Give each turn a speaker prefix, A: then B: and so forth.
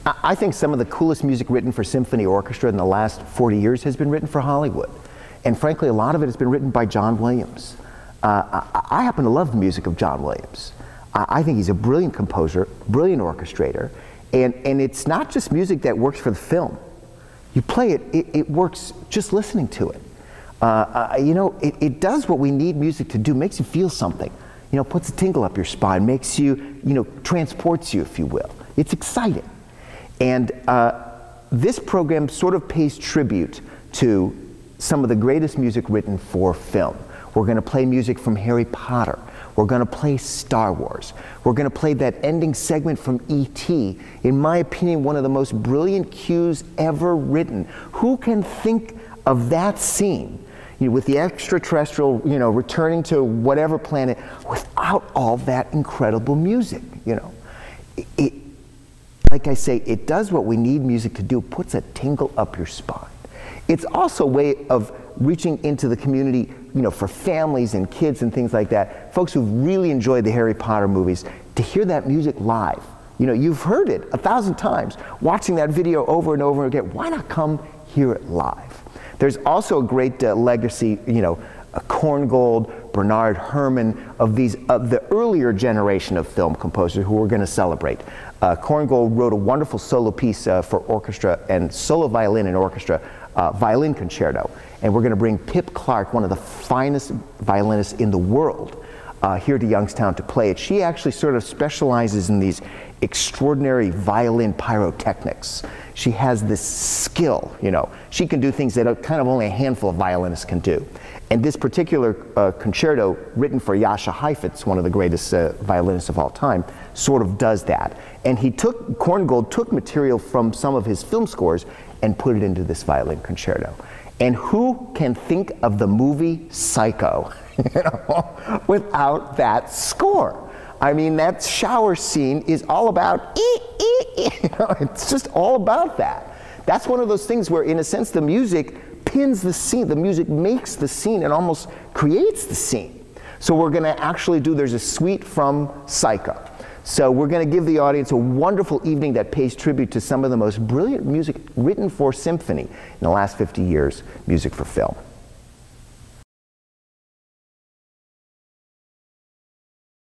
A: I think some of the coolest music written for symphony orchestra in the last 40 years has been written for Hollywood. And frankly, a lot of it has been written by John Williams. I happen to love the music of John Williams. I think he's a brilliant composer, brilliant orchestrator, and it's not just music that works for the film. You play it, it works just listening to it. You know, it does what we need music to do, makes you feel something. You know, puts a tingle up your spine, makes you, you know, transports you, if you will. It's exciting. And this program sort of pays tribute to some of the greatest music written for film. We're going to play music from Harry Potter. We're going to play Star Wars. We're going to play that ending segment from E.T., in my opinion, one of the most brilliant cues ever written. Who can think of that scene, you know, with the extraterrestrial, you know, returning to whatever planet, without all that incredible music, you know? Like I say, it does what we need music to do, puts a tingle up your spine. It's also a way of reaching into the community, you know, for families and kids and things like that, folks who've really enjoyed the Harry Potter movies, to hear that music live. You know, you've heard it 1,000 times, watching that video over and over again. Why not come hear it live? There's also a great legacy, you know, Korngold, Bernard Herrmann, of the earlier generation of film composers who we're going to celebrate. Korngold wrote a wonderful solo piece for orchestra and solo violin and orchestra, violin concerto. And we're going to bring Pip Clark, one of the finest violinists in the world, here to Youngstown to play it. She actually sort of specializes in these extraordinary violin pyrotechnics. She has this skill, you know. She can do things that kind of only a handful of violinists can do. And this particular concerto, written for Jascha Heifetz, one of the greatest violinists of all time, sort of does that. And Korngold took material from some of his film scores and put it into this violin concerto. And who can think of the movie Psycho, you know, without that score? I mean, that shower scene is all about, you know, it's just all about that. That's one of those things where, in a sense, the music pins the scene, the music makes the scene and almost creates the scene. So we're going to actually there's a suite from Psycho. So we're going to give the audience a wonderful evening that pays tribute to some of the most brilliant music written for symphony in the last 50 years, music for film.